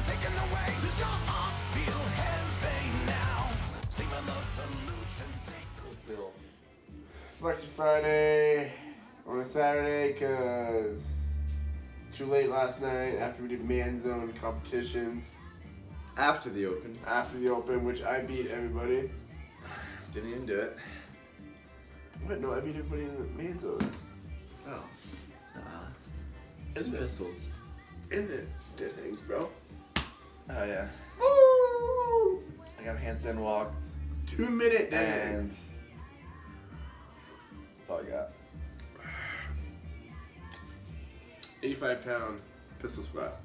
taken away. Does your arm feel heavy now? Seem the solution. Take those pills. Flexy Friday on a Saturday because too late last night after we did man zone competitions. After the open. After the open, which I beat everybody. Didn't even do it. What? No, I beat everybody in the man zones. Oh. Isn't it? Pistols. In the dead hangs, bro. Oh, yeah. Woo! I got handstand walks. 2 minute dead hang. And that's all I got. 85-pound pistol squat.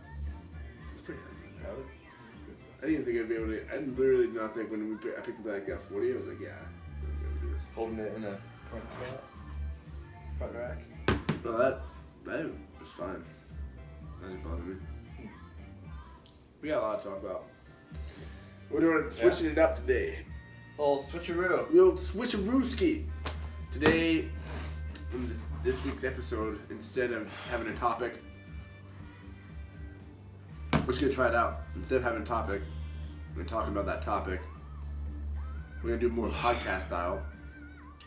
That's pretty high. That was... I didn't think I'd be able to. I literally did not think when I picked up that 40, I was like, yeah, I'm going to do this. Holding it in a front spot. Front rack. No, that was fine. That didn't bother me. We got a lot to talk about. We're doing switching it up today. Little switcheroo. The old switcherooski. Today, in this week's episode, instead of having a topic, we're just going to try it out. Instead of having a topic and talking about that topic, we're going to do more podcast style,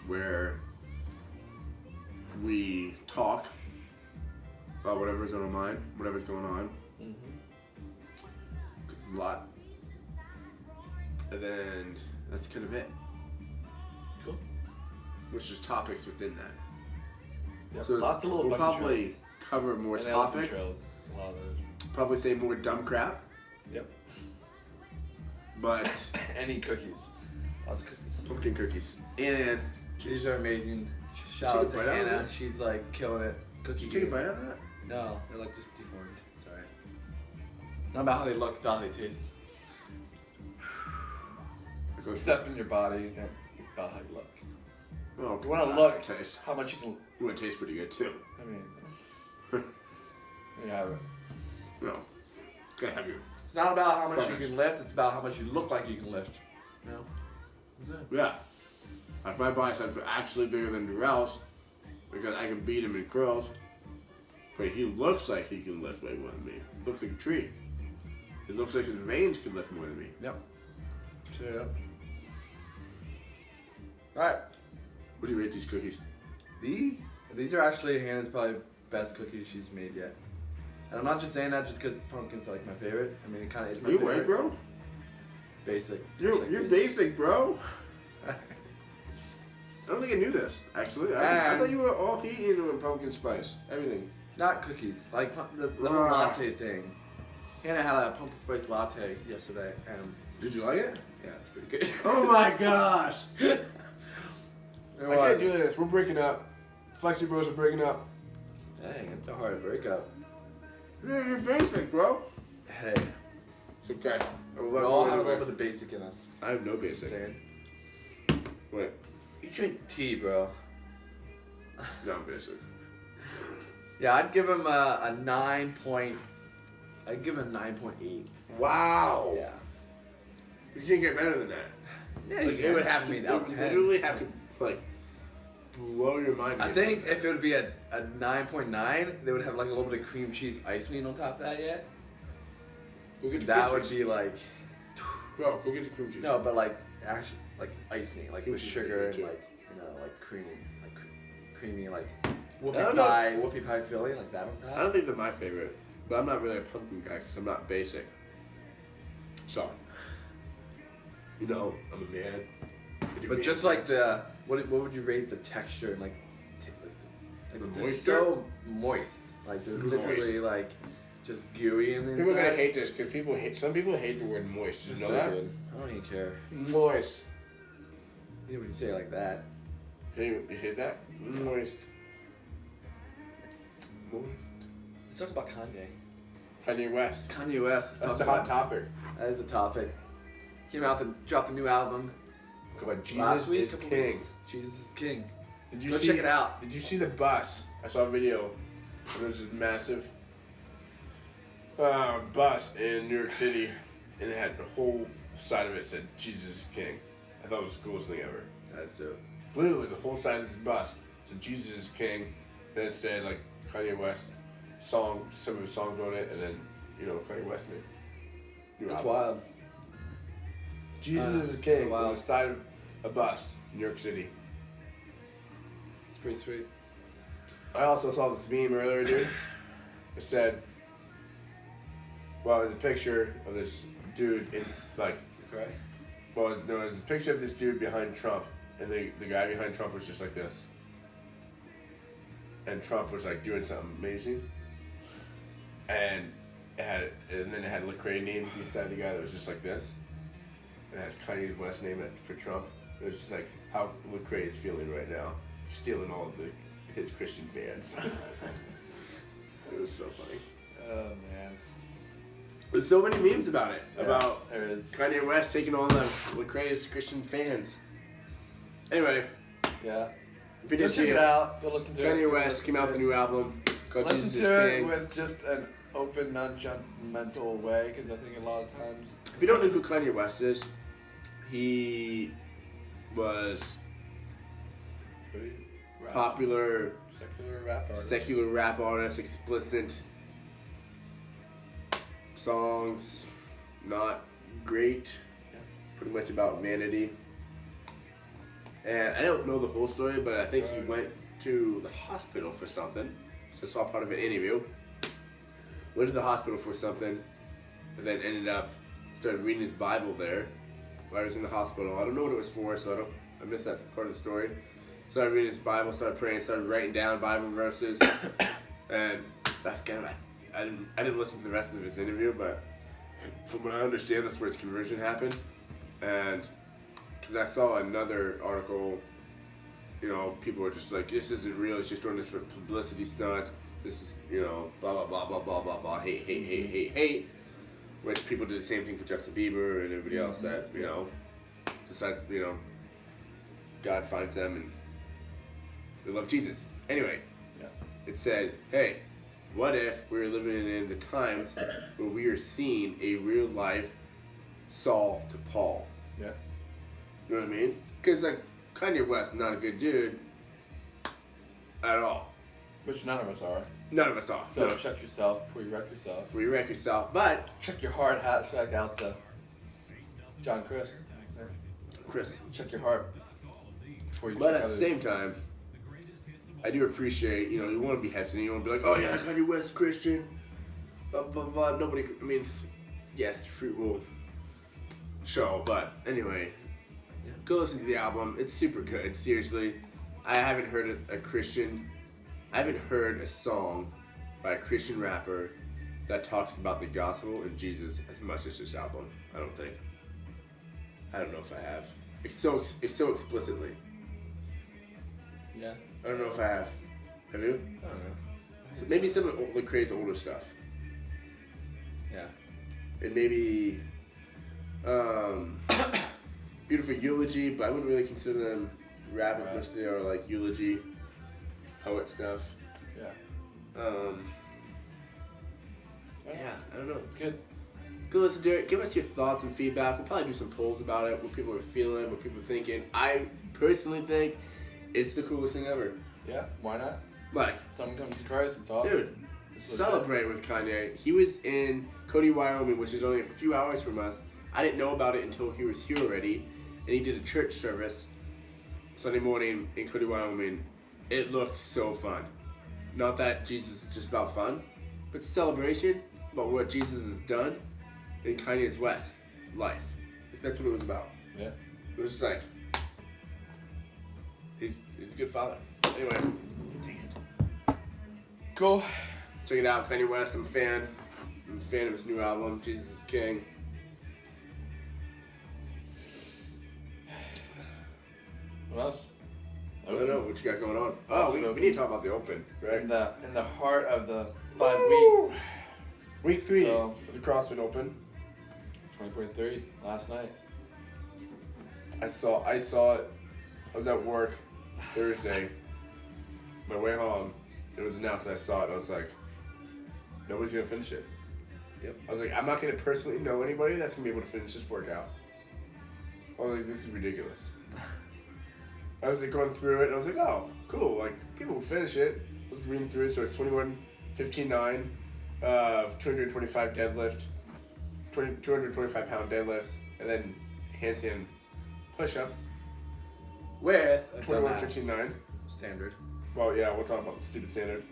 where we talk about whatever's on our mind, whatever's going on. Because it's a lot. And then that's kind of it. Cool. Which is topics within that. Yep. So Lots of little we'll bunny probably trails. cover more And elephant topics. trails. A lot of those. Probably say more dumb crap. Yep. But Any cookies. Lots of cookies. pumpkin cookies. And These are amazing. Take Shout a out to bite out of Hannah. this? She's like killing it. Cookie. did you take a bite out of that? No, they're like just deformed. It's alright. Not about how they look, it's about how they taste. It goes Except in your body, then it's about how you look. Oh, You want to God, look, it tastes. how much you can. Well, it tastes pretty good too. I mean, there you have it. No. Gotta have your. It's not about how much you Perfect. can lift, it's about how much you look like you can lift. You know? That's it. Yeah. Like my biceps are actually bigger than Durrell's because I can beat him in curls. But he looks like he can lift way more than me. He looks like a tree. It looks like his veins can lift more than me. Yep. So, yep. Alright. What do you rate these cookies? These are actually Hannah's probably best cookies she's made yet. And I'm not just saying that just because pumpkin's like my favorite. I mean, it kind of is my You favorite. right, bro? Basic. You're basic, bro. I don't think I knew this, actually. I thought you were all heat into pumpkin spice. Everything. Not cookies. Like the little latte thing. Hannah had a pumpkin spice latte yesterday, and Did you like it? yeah, it's pretty good. Oh my gosh! It I was. can't do this. We're breaking up. Flexi Bros are breaking up. Dang, it's a hard breakup. Yeah, you're basic, bro. Hey, It's okay. we all have a little bit of basic in us. I have no basic. Saying. Wait. You drink tea, bro. No, I'm basic. Yeah, I'd give him a 9 point. I'd give him a 9.8. Wow. Yeah. You can't get better than that. Yeah, Like, it would have to, I mean, it out would of 10. literally have to, like, blow your mind. I think if it would be a 9.9, they would have like a little bit of cream cheese icing on top of that yet. Go get the That cream would cheese. be like, Bro, go get the cream cheese. no, but like actually like icing, like Cream with cheese sugar would be and good, like, you know, like cream, like creamy, like I whoopie don't know. pie filling, like that on top. I don't think they're my favorite, but I'm not really a pumpkin guy because I'm not basic. So, you know, I'm a man. I do But man just like things. what would you rate the texture and like The they're moisture? so moist, like they're literally Moist. like just gooey and People are gonna hate this because some people hate the word moist. Did you know that? I don't even care. Moist. Yeah, when you say it like that. Hey, you hate that? Moist. Moist. Let's talk about Kanye. Kanye West. Kanye West. That's the hot topic. That is the topic. Came out and dropped a new album. Come on, last Jesus week, is couple king. weeks. Jesus is king. Did you Go see? check it out. Did you see the bus? I saw a video. It was this massive bus in New York City, and it had the whole side of it said "Jesus is King." I thought it was the coolest thing ever. That's dope. Literally, the whole side of this bus said "Jesus is King." Then it said like Kanye West song, some of his songs on it, and then Kanye West name. new That's album. wild. Jesus is King wow. on the side of a bus in New York City. It's pretty sweet. I also saw this meme earlier, dude. It said, well, there's a picture of this dude in, like, Okay. well, there was a picture of this dude behind Trump, and the guy behind Trump was just like this. And Trump was like doing something amazing. And then it had Lecrae name beside the guy that was just like this. And it has Kanye West name it for Trump. It was just like how Lecrae is feeling right now, stealing all of his Christian fans. It was so funny. Oh man. There's so many memes about it. Yeah, About there is. Kanye West taking all the Lecrae's Christian fans. Anyway, Yeah. if you didn't Listen see it it, out. Go listen to it. Kanye Go West listen came out to with a it. new album called Listen Jesus is to it King. with just an open, non-judgmental way, because I think a lot of times. If you don't know who Kanye West is, he was Rap, popular secular rap artist. secular rap artist, explicit songs, not great, Yeah. pretty much about vanity. And I don't know the whole story, but I think he went to the hospital for something. So I saw part of an interview. Went to the hospital for something, and then ended up started reading his Bible there while I was in the hospital. I don't know what it was for, so I missed that part of the story. Started reading his Bible, started praying, started writing down Bible verses, and that's kind of I didn't listen to the rest of his interview, but from what I understand, that's where his conversion happened. And because I saw another article, you know, people were just like, this isn't real, it's just doing this for publicity stunt. This is, you know, blah, blah, blah, blah, blah, blah, blah, hate, hate, hate, hate, hate. Which people did the same thing for Justin Bieber and everybody else that, you know, decides, you know, God finds them and they love Jesus. Anyway, Yeah. it said, hey, what if we're living in the times where we are seeing a real life Saul to Paul? Yeah. You know what I mean? Because, like, Kanye West is not a good dude at all. Which none of us are. None of us are. So No. check yourself before you wreck yourself. Before you wreck yourself. But, Check your heart. Hashtag out to John Chris. Yeah. Chris. Check your heart before you. But check at the others. same time, I do appreciate, you know, you want to be hesitant. You want to be like, oh yeah, Kanye West Christian. Blah, blah, blah. Nobody, I mean, yes, fruit will show. But anyway, Yeah. go listen to the album. It's super good. Seriously. I haven't heard I haven't heard a song by a Christian rapper that talks about the gospel and Jesus as much as this album. I don't think. I don't know if I have. It's so explicitly. Yeah. I don't know if I have. Have you? I don't know. So maybe some of Lecrae's older stuff. Yeah. And maybe Beautiful Eulogy, but I wouldn't really consider them rap as Right. much as they are like eulogy, poet stuff. Yeah. Yeah, I don't know. It's good. Go listen to it. Give us your thoughts and feedback. We'll probably do some polls about it, what people are feeling, what people are thinking. I personally think it's the coolest thing ever. Yeah. Why not? Like, Someone comes to Christ. It's awesome. dude, It's legit. celebrate with Kanye. He was in Cody, Wyoming, which is only a few hours from us. I didn't know about it until he was here already, and he did a church service Sunday morning in Cody, Wyoming. It looked so fun. Not that Jesus is just about fun, but celebration about what Jesus has done in Kanye's West life. Like, that's what it was about. Yeah. It was just like, he's a good father. Anyway, dang it. Cool. Check it out, Kanye West. I'm a fan. I'm a fan of his new album, Jesus is King. What else? I don't know what you got going on. Oh, we need to talk about the Open, right? In the heart of the 5 Woo! weeks. Week 3 So- of the CrossFit Open. 20.3 last night. I saw it. I was at work Thursday. My way home, it was announced and I saw it and I was like, nobody's gonna finish it. Yep. I was like, I'm not gonna personally know anybody that's gonna be able to finish this workout. I was like, this is ridiculous. I was like going through it and I was like, oh, cool. Like, people will finish it. I was reading through it, so it's 21, 15, 9, 225 deadlift, 225 pound deadlifts, and then handstand push-ups. With a 21:59. standard. Well, yeah, we'll talk about the stupid standard.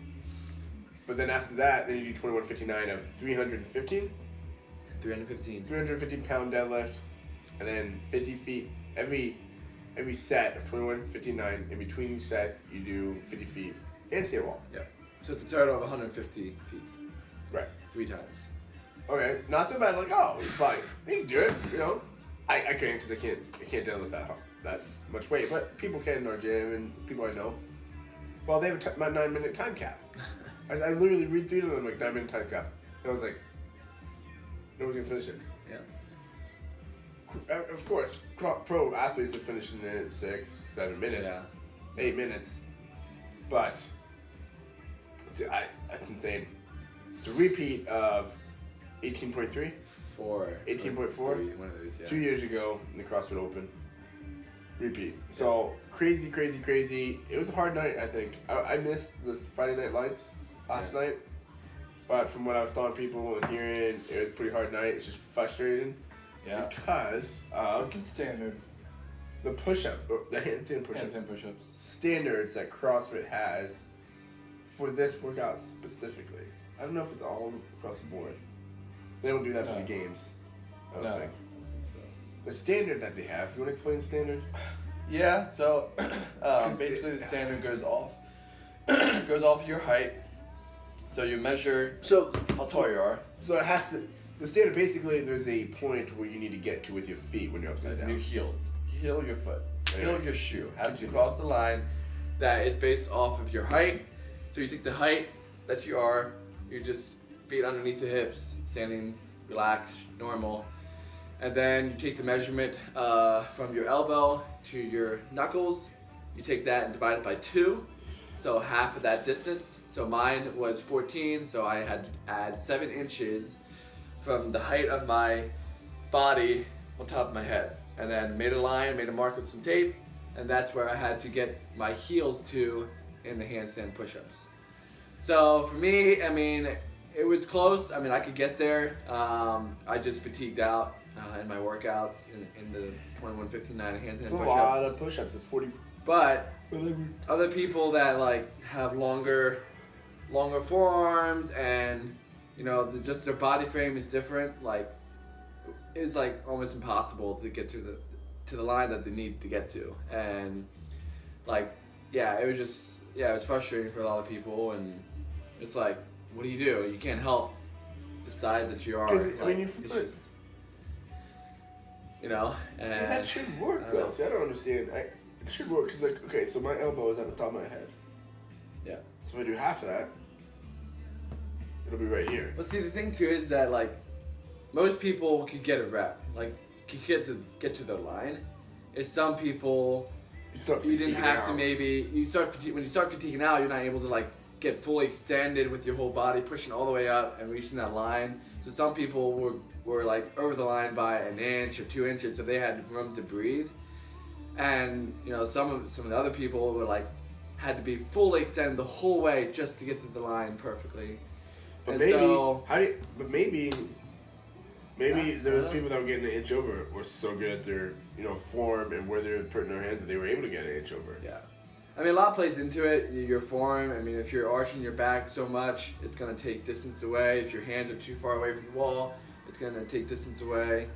But then after that, then you do 21:59 of 315. 315. 315 pound deadlift, and then 50 feet every set of 21:59. In between each set, you do 50 feet handstand wall. Yeah. So it's a total of 150 feet. Right. 3 times. Okay, not so bad. Like, oh, it's fine. You can do it. You know, I can't because I can't deadlift that much weight. But people can in our gym and people I know. Well, they have a 9-minute time cap. I literally read through them like 9-minute time cap. And I was like, no one's gonna finish it. Yeah. Of course, pro athletes are finishing it in 6, 7 minutes, Yeah. 8 minutes. But see, that's insane. It's a repeat of 18.3, 18.4, 1 of these, yeah. 2 years ago in the CrossFit Open. Repeat. So crazy. It was a hard night, I think. I missed the Friday Night Lights last night. But from what I was telling people and hearing, it was a pretty hard night. It's just frustrating. Yeah. Because of Standard. the push-up, or the handstand push-up Handstand push-ups. standards that CrossFit has for this workout specifically. I don't know if it's all across the board. They don't do that for the games. I don't think. So. The standard that they have. You want to explain the standard? Yeah, so basically the standard goes off your height. So you measure how tall you are. So it has to. The standard basically, there's a point where you need to get to with your feet when you're upside Your down. heels. Heel your foot. Heel Yeah. your shoe. Has to cross the line that is based off of your height. So you take the height that you are, you just feet underneath the hips, standing, relaxed, normal. And then you take the measurement from your elbow to your knuckles. You take that and divide it by 2. So half of that distance. So mine was 14, so I had to add 7 inches from the height of my body on top of my head. And then made a line, made a mark with some tape, and that's where I had to get my heels to in the handstand push-ups. So for me, I mean, it was close. I mean, I could get there. I just fatigued out in my workouts in the 21:59 handstand It's push-ups. a lot of push-ups. It's 40. But other people that like have longer forearms and you know just their body frame is different, like it's like almost impossible to get to the line that they need to get to. And like it was frustrating for a lot of people, and it's like, what do? You can't help the size that you are. 'Cause, Like, I mean, it's just, you know. And See, that should work I don't though. know. See, I don't understand. It should work because, like, okay, so my elbow is at the top of my head. Yeah. So if I do half of that, it'll be right here. But see, the thing too is that like most people could get a rep, like could get to the line. If some people you didn't have to, maybe when you start fatiguing out, you're not able to like get fully extended with your whole body pushing all the way up and reaching that line. So some people were like over the line by an inch or 2 inches, so they had room to breathe. And you know some of the other people were like had to be fully extended the whole way just to get to the line perfectly. But And maybe so- maybe Yeah, there was I don't people that were getting an inch over were so good at their form and where they're putting their hands that they were able to get an inch over. Yeah. I mean, a lot plays into it. Your form. I mean, if you're arching your back so much, it's going to take distance away. If your hands are too far away from the wall, it's going to take distance away.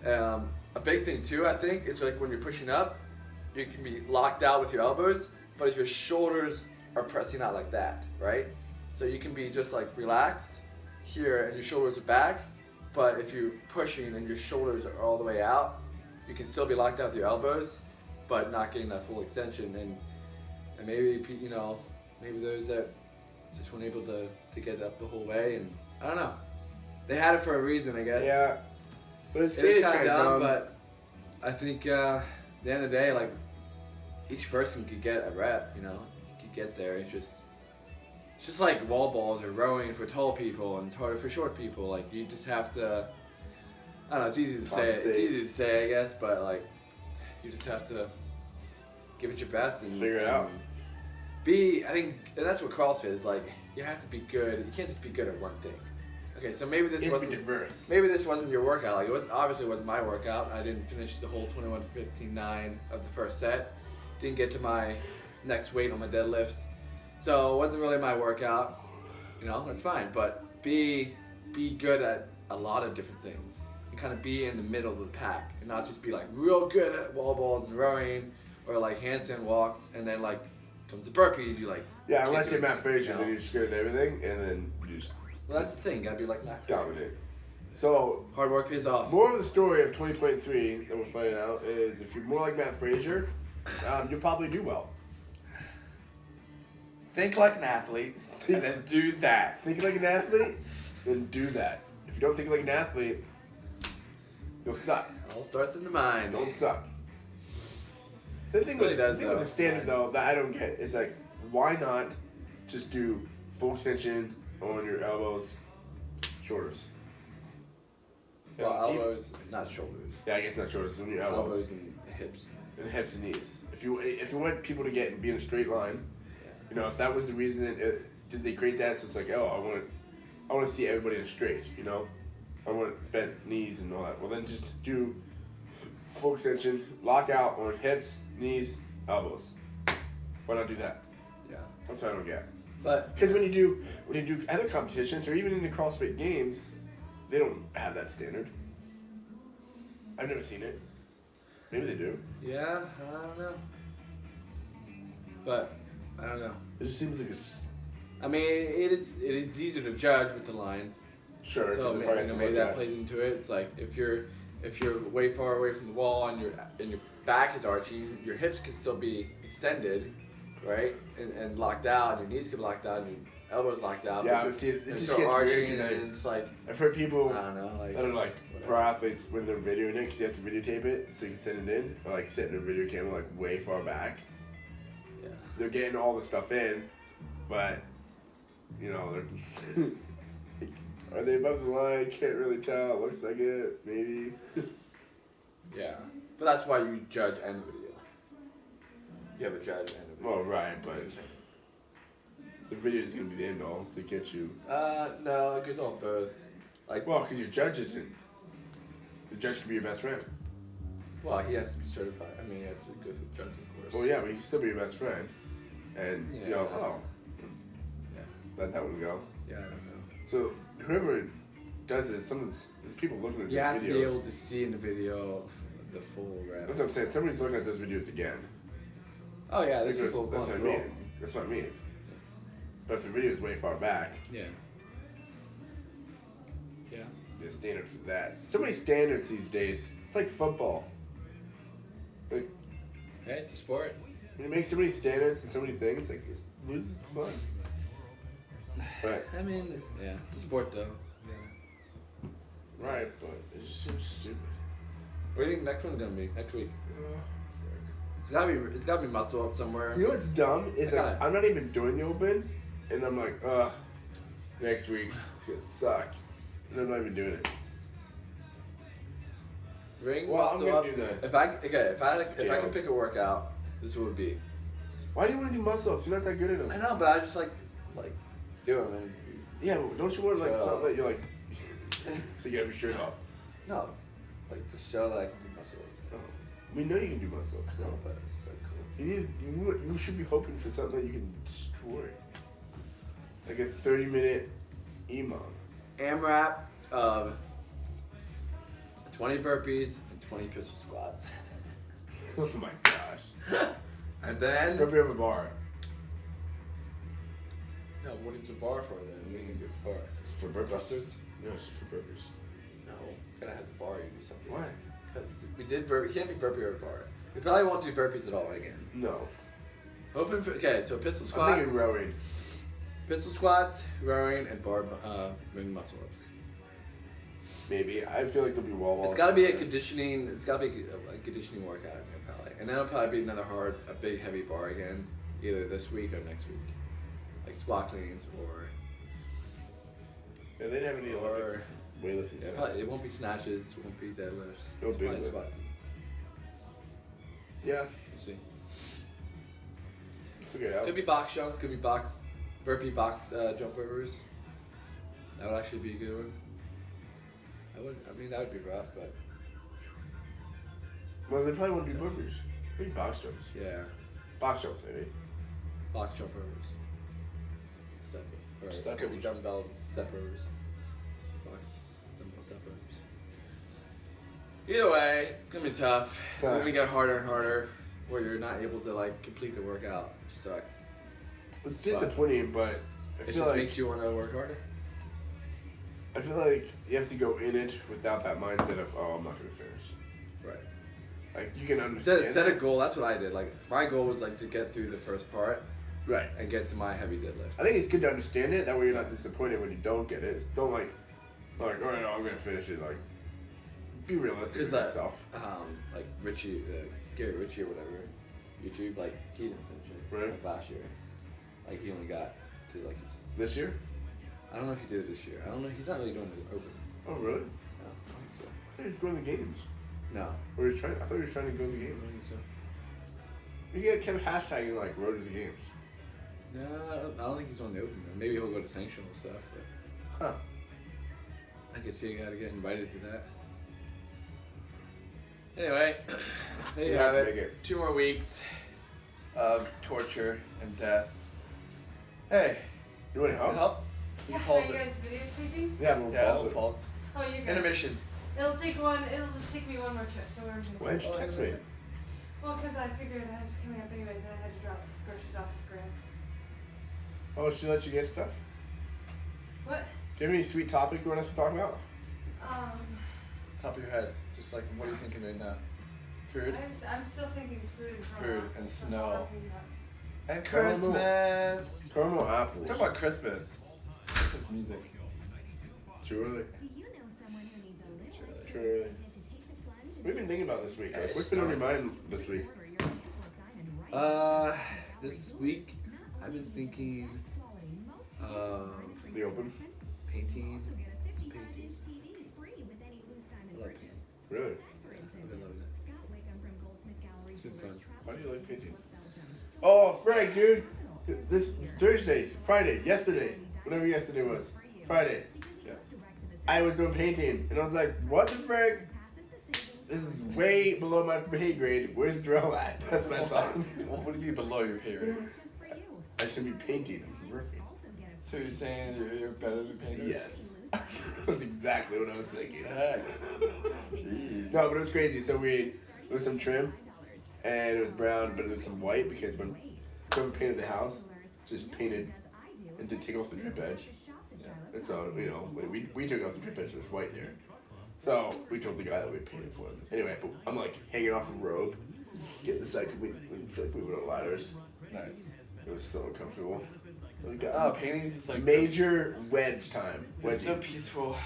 A big thing, too, I think, is like when you're pushing up, you can be locked out with your elbows, but if your shoulders are pressing out like that, right? So you can be just like relaxed here and your shoulders are back, but if you're pushing and your shoulders are all the way out, you can still be locked out with your elbows, but not getting that full extension. And maybe, maybe those that just weren't able to get it up the whole way, and I don't know. They had it for a reason, I guess. Yeah, but it It is is kind of dumb, dumb. but I think at the end of the day, like, each person could get a rep, could get there. It's just like wall balls or rowing for tall people, and it's harder for short people. Like, you just have to, I don't know, it's easy to say. It's easy to say, I guess, but like, you just have to give it your best and Figure it out. I think, and that's what CrossFit is like. You have to be good. You can't just be good at one thing. Okay, so maybe this You have to be wasn't diverse. maybe this wasn't your workout. Like it was obviously wasn't my workout. I didn't finish the whole 21-15-9 of the first set. Didn't get to my next weight on my deadlifts. So it wasn't really my workout. You know, that's fine. But be good at a lot of different things. And kind of be in the middle of the pack. And not just be like real good at wall balls and rowing or like handstand walks and then like comes the burpees, you like Yeah, can't unless do you're it, Matt Frazier, you know? then you're just good at everything, and then you just Well, that's the thing. Gotta be like Matt. dominate. So, Hard work pays off. more of the story of 2023 that we're finding out is if you're more like Matt Frazier, you'll probably do well. Think like an athlete and then do that. Think like an athlete, then do that. If you don't think like an athlete, you'll suck. It all starts in the mind. Don't suck. The thing, Really with, does, the thing with though. the standard, though, that I don't get is like, why not just do full extension on your elbows, shoulders? Well, Even- elbows, not shoulders. Yeah, I guess not shoulders, on your elbows. Elbows and hips. And hips and knees. If you want people to get and be in a straight line, Yeah. you know, if that was the reason, did they create that? So it's like, oh, I want to see everybody in straight, you know, I want bent knees and all that. Well, then just do full extension, lock out on hips, knees, elbows. Why not do that? Yeah. That's what I don't get. But Because when you do other competitions or even in the CrossFit games, they don't have that standard. I've never seen it. Maybe they do. yeah, I don't know. But I don't know. It just seems like I mean, it is easier to judge with the line. sure. So 'cause it's hard to maybe look that at. plays into it. It's like if you're way far away from the wall and your back is arching, your hips can still be extended, right? And locked out, and your knees can be locked out, and your elbows locked out. Yeah, but see, it and just start gets weird arching, 'cause and it's like I've heard people I don't know, like that are like whatever. pro athletes when they're videoing it because you have to videotape it so you can send it in, or like setting a video camera like way far back. Yeah. They're getting all the stuff in, but you know they're are they above the line? Can't really tell. It looks like it, maybe. Yeah. But that's why you judge and video. You have a judge and a video. Well, right, but the video is gonna be the end all to get you. No, it goes off both. Like, Well, because your judge isn't. The judge could be your best friend. well, he has to be certified. I mean, he has to go through the judging course. Well, yeah, but he can still be your best friend, and you know, Yeah. oh, Yeah. let that one go. Yeah, I don't know. So whoever does it, there's people looking at You these have videos. to be able to see in the video the full rep. That's what I'm saying. Somebody's looking at those videos again. Oh yeah, there's That's, people that's what I going mean. That's what I mean. But if the video is way far back, Yeah. Yeah. there's a standard for that. So many standards these days. It's like football. Like Hey, it's a sport. when you make so many standards and so many things, like it loses its fun. But I mean, yeah, it's a sport though. Yeah. right, but it just seems stupid. What do you think next one's gonna be next week? Uh, It's gotta be muscle up somewhere. You know what's dumb is I like, kinda- I'm not even doing the open, and I'm like, next week it's gonna suck, and I'm not even doing it. Ring Well, I'm muscle gonna ups. do the If I scale. could pick a workout, this would be. Why do you want to do muscle ups? You're not that good at I them. know, but I just like do them and Yeah, but don't you want like Shut something up. that you're like, so you have your shirt off? no, like to show that I can do muscle ups. Oh, we know you can do muscle ups, No, bro. but it's so cool. You should be hoping for something that you can destroy, like a 30-minute EMOM. AMRAP of 20 burpees and 20 pistol squats. Oh my gosh. And then Burpee over bar. no, what is the bar for then? What are you gonna do for bar? It's for burpees. Thrusters? No, it's just for burpees. No, gotta have the bar. You do something. Why? 'Cause we did burpee. You can't be burpee over bar. We probably won't do burpees at all again. No. Open for okay. So pistol I'm squats, thinking rowing. pistol squats, rowing, and bar ring muscle ups. Maybe. I feel like there'll be wall balls. It's gotta be a conditioning. It's gotta be a conditioning workout in there probably, and then it'll probably be another a big heavy bar again, either this week or next week, like squat cleans or Yeah, they didn't have any or weightlifting it's stuff. probably, it won't be snatches, it won't be deadlifts. No It's big probably lift. squat cleans. Yeah, We'll see. figure it out. Could be box jumps, could be burpee box jump overs. That would actually be a good one. I mean, that would be rough, but Well, they probably won't do burpees. Maybe box jumps. yeah. Box jumps, maybe. Box jump overs. Step Could be overs. dumbbell step overs. Box dumbbell step overs. Either way, it's gonna be tough. It's Yeah. gonna get harder and harder where you're not able to like complete the workout, which sucks. It's disappointing, but I It feel just like makes you want to work harder. I feel like you have to go in it without that mindset of, oh, I'm not gonna finish. Right. Like you can understand. Set a goal. That's what I did. Like my goal was like to get through the first part Right. and get to my heavy deadlift. I think it's good to understand it. That way you're not disappointed when you don't get it. Don't like, all right, no, I'm gonna finish it. Like, be realistic with yourself. Like Richie, Gary Richie or whatever, YouTube, like he didn't finish it. Right. Like last year, like he only got to like his. This year? I don't know if he did it this year. I don't know. He's not really doing the open. Oh, really? No, I don't think so. I thought he was going to the games. No, Or he's trying. I thought he was trying to go to the I games. don't think so. You get kept hashtagging like road to the games. No, I don't think he's on the open though. Maybe he'll go to sanctional stuff, but Huh. I guess you gotta get invited to that. Anyway, there you You have have to it. make it. 2 more weeks of torture and death. Hey, You want to help? help? You Are pause you it. guys videotaping? Yeah, we'll Yeah, pause we'll it. pause. Oh, you're good. Intermission. It'll just take me one more trip, so we're good. Why didn't you text me? Well, because I figured I was coming up anyways, and I had to drop groceries off at Grant. Oh, she let you get stuff? What? Do you have any sweet topic you want us to talk about? Top of your head. Just like, what are you thinking right now? Food? I'm still thinking food and Food Corona. and That's snow. all I'm thinking about. And Caramel. Christmas! Caramel apples. Talk about Christmas. Christmas music. Too early. Too early. We've been thinking about this week. Like, what's been on your mind this week? This week, I've been thinking of The open? painting. Painting. I like painting. Really? I've been loving it. It's been fun. Why do you like painting? Oh, Frank, dude. This Thursday, Friday, yesterday, whatever yesterday was, Friday. Yeah. I was doing painting, and I was like, what the frick? This is way below my pay grade. Where's Darrell at? That's what I thought. What would be below your pay rate? I should be painting. I'm roofing. So you're saying you're better than painters? Yes. That's exactly what I was thinking. Heck. Jeez. No, but it was crazy. So there was some trim, and it was brown, but it was some white because when whoever painted the house just painted and did take off the drip edge. And so, you know, we took off the drip edge, so it was white there. So we told the guy that we painted for him. Anyway, but I'm like hanging off a rope, getting the side, we feel like we were on ladders. Nice. It was so uncomfortable. Like, Oh, paintings is like major wedge time. It's so Wedging. peaceful.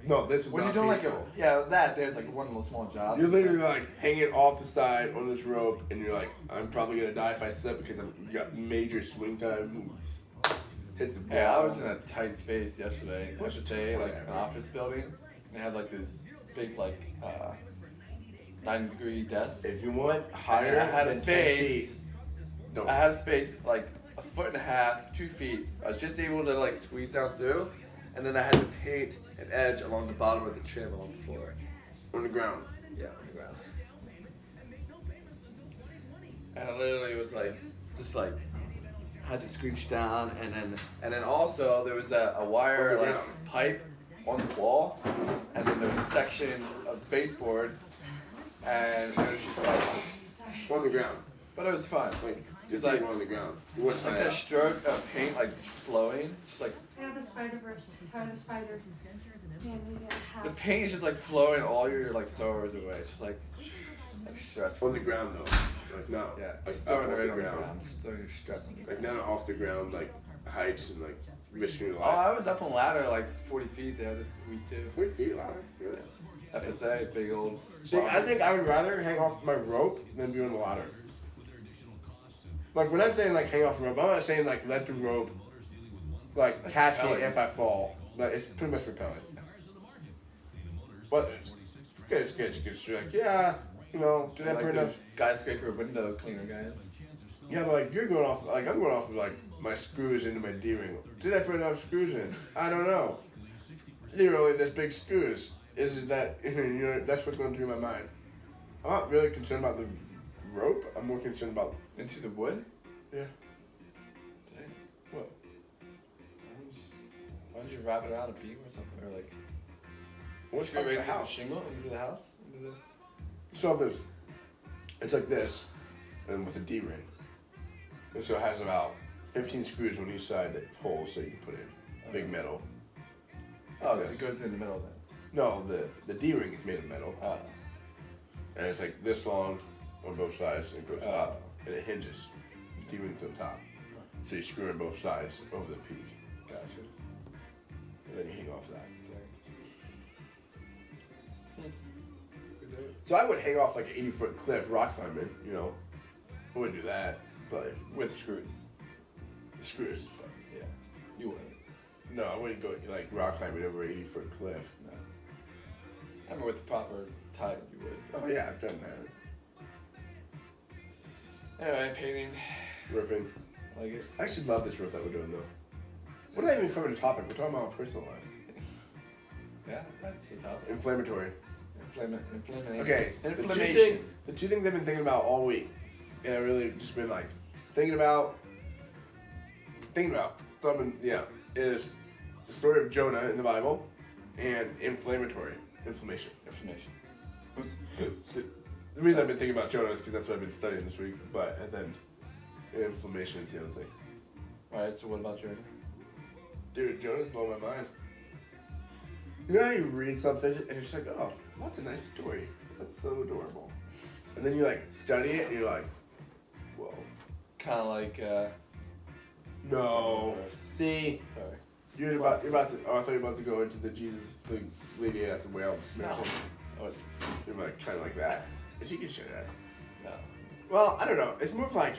No, this was When not you're doing peaceful. there's like one little small job. You're literally like hanging off the side on this rope, and you're like, I'm probably gonna die if I slip because you got major swing time. Hit the ball. Yeah, I was in a tight space yesterday. What's Let's the say like whatever. an office building, and they had like this big like 90-degree desk. If you want higher I had a than 10 space. feet, don't. I had a space like 1.5 feet, 2 feet. I was just able to like squeeze down through, and then I had to paint an edge along the bottom of the trim along the floor. on the ground. Yeah, on the ground. And I literally was like, just like, had to screech down, and then also there was a wire like pipe on the wall, and then there was a section of baseboard, and it was just like, Sorry. On the ground. but it was fun. Like, It's just like- like on the ground. You want It's like that? a stroke of paint, like just flowing, just like I have the Spider-Verse, or the spider. Yeah, maybe I the have. paint is just like flowing all your like sorrows away. It's just like stressful. On the ground though. Like not. Yeah, Like just throwing up it off right the on the ground. ground. Just throwing your stress on the Like ground. not off the ground, like heights and like risking your Oh, I life. was up on ladder like 40 feet the other week too. 40 feet louder. Really? FSA, big old. See, I think I would rather hang off my rope than be on the ladder. Like when I'm saying like hang off the rope, I'm not saying like let the rope like catch me Repelling. if I fall. Like it's pretty much repelling. But it's good. You're like, yeah, you know, did I like burn those enough? skyscraper window cleaner guys. Yeah, but like you're going off, like I'm going off of like my screws into my D-ring. Did I put enough screws in? I don't know. They're only this big screws. Is it that, that's what's going through my mind. I'm not really concerned about the rope. I'm more concerned about, Into the wood? yeah. Dang. What? Why don't you wrap it around a beam or something? Or like, What's screw it up right the into the house? shingle? Into the house? Into the... So there's, it's like this, and with a D-ring. And so it has about 15 screws on each side that holes so you can put in big metal. Oh, so Yes. it goes in the middle then. No, the D-ring is made of metal, Oh. and it's like this long on both sides, and it goes Oh. up, and it hinges. The D-ring's on top. So you screw in both sides over the peak, Gotcha. and then you hang off that. Good day. So I would hang off like an 80-foot cliff rock climbing, I wouldn't do that, but With screws. the screws. But Yeah. You would. no, I wouldn't go like rock climbing over an 80-foot cliff. No. I mean, with the proper tie, you would. Oh yeah, I've done that. Anyway, painting. Roofing. I like it. I actually love this roof that we're doing though. We're not even covering the topic. We're talking about our personal lives. Yeah, that's the topic. Inflammatory. Inflammation. Okay. Inflammation. The two things I've been thinking about all week, and I really just been like thinking about, is the story of Jonah in the Bible, and inflammation. So, the reason I've been thinking about Jonah is because that's what I've been studying this week. And then inflammation is the other thing. Alright, so what about Jonah? Dude, Jonah's blowing my mind. You know how you read something and you're just like, oh, that's a nice story. That's so adorable. And then you like study it and you're like, whoa. Kind of like, No. See, sorry. you're about to. Oh, I thought you were about to go into the Jesus thing, lady at the well. No. Oh, You're like kind of like that. If you can share that. no. Well, I don't know. It's more of like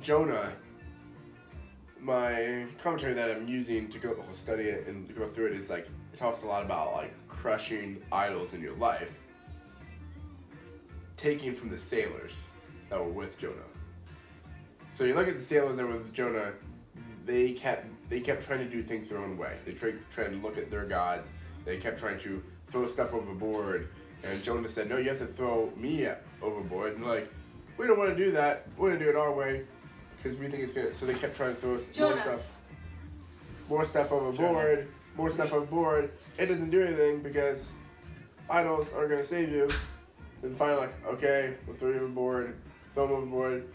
Jonah. My commentary that I'm using to go study it and to go through it is like it talks a lot about like crushing idols in your life, taking from the sailors that were with Jonah. So you look at the sailors that were with Jonah, they kept trying to do things their own way. They trying to look at their gods. They kept trying to throw stuff overboard. And Jonah said, no, you have to throw me overboard. And they're like, we don't want to do that. We're going to do it our way. Because we think it's good. So they kept trying to throw more stuff overboard. More stuff overboard. It doesn't do anything because idols aren't going to save you. Then finally, like, okay, we'll throw you overboard. Throw them overboard.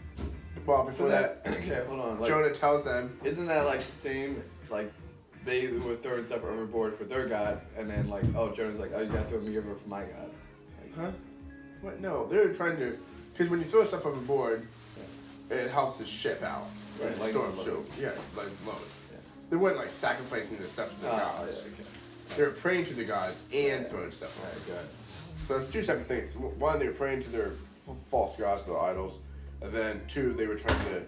Well, before that, Okay, hold on. Like, Jonah tells them, isn't that like the same, like, they were throwing stuff overboard for their god, and then like, oh, Jonah's like, oh, you gotta throw me over for my god. Like, huh? What? No, they're trying to. Because when you throw stuff overboard, it helps the ship out. Right, Like like storm. load. So, yeah, like load. Yeah. They weren't like sacrificing the stuff to the Oh, gods. yeah, okay. They were praying to the gods and Yeah. throwing stuff Alright, over. good. So it's two separate things. One, they were praying to their false gods, their idols. And then two, they were trying to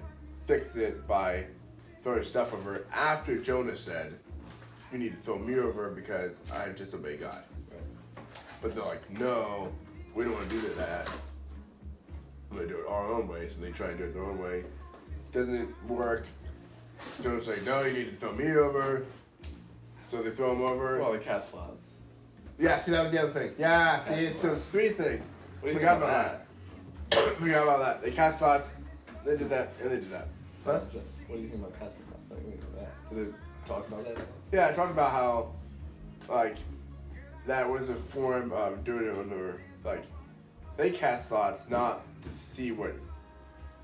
fix it by throwing stuff over it after Jonah said, you need to throw me over because I disobey God. Right. But they're like, no, we don't want to do that. We're going to do it our own way. So they try and do it their own way. Doesn't work. Jonah's like, no, you need to throw me over. So they throw him over. Well, the cast slots. Yeah, see, that was the other thing. Yeah, see, it's those three things. What do you Forgot think about that? Forgot about that. They cast lots. They did that, and they did that. Huh? What do you think about cast slots? Like, what do you think about that? Did they talk about that? Yeah, I talked about how, like, that was a form of doing it when they were, like, they cast lots not to see what,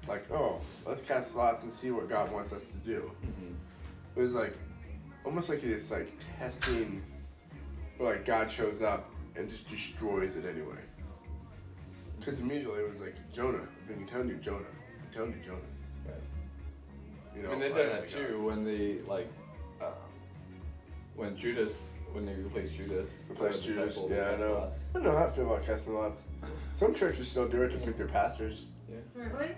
like, oh, let's cast lots and see what God wants us to do. Mm-hmm. It was like, almost like it's like testing, where like God shows up and just destroys it anyway. Because immediately it was like, Jonah, I've been telling you Jonah. I'm telling you Jonah. Right. You know, I mean, they've I done am that the God. too when they, like, when they replaced Judas. Replace with a Judas. disciple, Yeah, I cast know. lots. I don't know how I feel about casting lots. Some churches still do it to pick their pastors. Yeah. Really?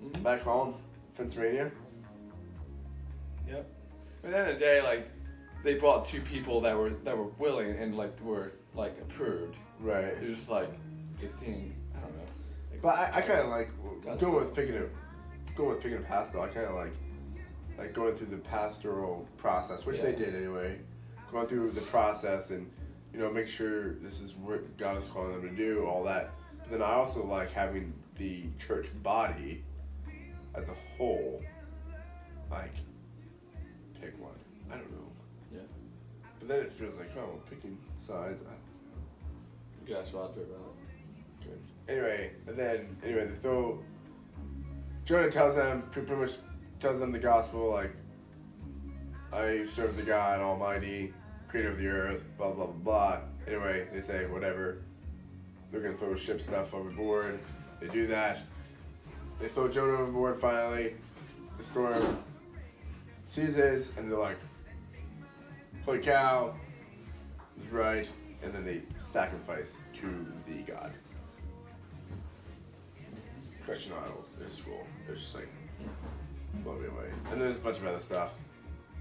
Mm-hmm. Back home, Pennsylvania. Yep. But at the end of the day, like, they brought two people that were willing and like were like approved. Right. It was just like just seeing, I don't know. Like, But I kind of like God's going with picking a pastor. I kind of like like going through the pastoral process, which they Yeah. did anyway, going through the process and, you know, make sure this is what God is calling them to do, all that. But then I also like having the church body as a whole, like, pick one. I don't know. Yeah. But then it feels like, oh, picking sides. You guys Roger about Good. Anyway, they throw. Jonah tells them, pretty much tells them the gospel, like, I serve the God Almighty, creator of the earth, blah, blah, blah, blah. Anyway, they say, whatever. They're going to throw ship stuff overboard. They do that. They throw Jonah overboard finally. The storm ceases, and they're like, holy cow, he's right. And then they sacrifice to the God. Christian idols in school. They're just like, blow me away. And there's a bunch of other stuff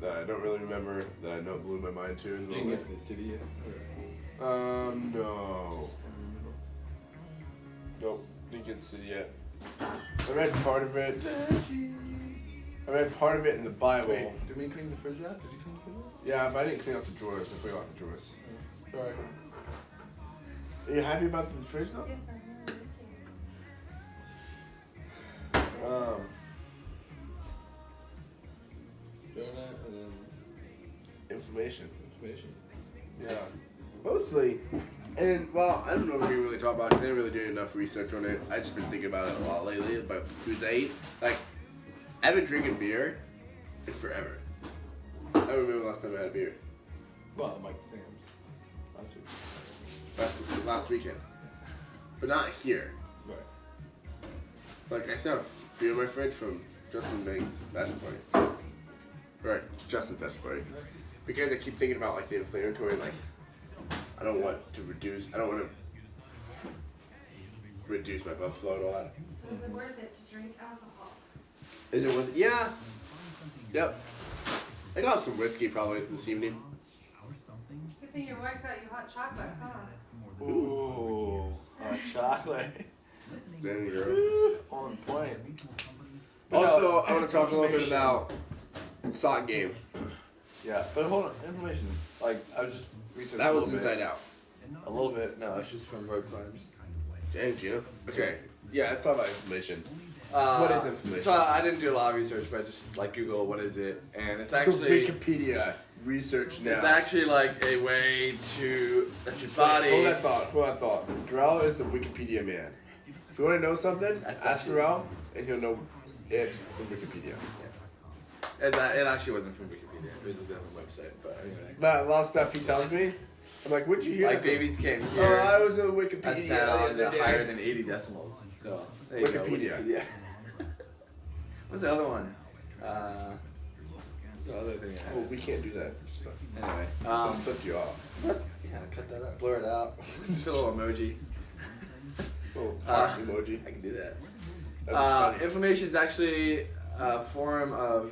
that I don't really remember that I know blew my mind too. You didn't get to the city yet? No. Nope, didn't get to the city yet. I read part of it. I read part of it in the Bible. Wait, did we clean the fridge out? Did you clean the fridge out? Yeah, but I didn't clean out the drawers. I forgot the drawers. Sorry. Are you happy about the fridge though? Yes, I know. Jonah and then Information. information. Yeah. Mostly. And, well, I don't know if we really talk about it. I didn't really do enough research on it. I've just been thinking about it a lot lately, about the foods I eat. Like, I've been drinking beer in forever. I don't remember the last time I had a beer. Well, Mike Sam's last week. Last weekend. But not here. Right. Like, I still have beer in my fridge from Justin Meg's bachelor party. Right, Justin's bachelor party. Because I keep thinking about, like, the inflammatory, like, I don't want to reduce my blood flow a lot. So is it worth it to drink alcohol? Is it worth it? Yeah. Yep. I got some whiskey probably this evening. Good thing your wife got you hot chocolate, huh? Ooh, hot chocolate. Damn girl. On point. Also, I want to talk a little bit about sock game. Yeah, but hold on, information. Like, I was just researching That a was little Inside bit. Out. A little bit. No, it's just from road climbs. Dang, Gina. Okay. Yeah, let's talk about information. What is information? So I didn't do a lot of research, but I just like Google what is it, and it's actually Wikipedia research now. it's actually like a way to that your body. Hold that thought. Darrell is the Wikipedia man. If you want to know something, That's ask actually- Darrell, and he'll know it from Wikipedia. It actually wasn't from Wikipedia. It was a different website, but anyway. But a lot of stuff he tells me, I'm like, what'd you hear? Like that from?" babies can't Oh, hear. I was on That Wikipedia sound the other higher day. than 80 decimals. So there you go, Wikipedia. Wikipedia. What's the other one? The other thing. I Oh, had. we can't do that. So, Anyway, just flipped you off. yeah, cut that out, blur it out. Just a little emoji. Oh, heart emoji. I can do that. That'd be funny. Inflammation is actually a form of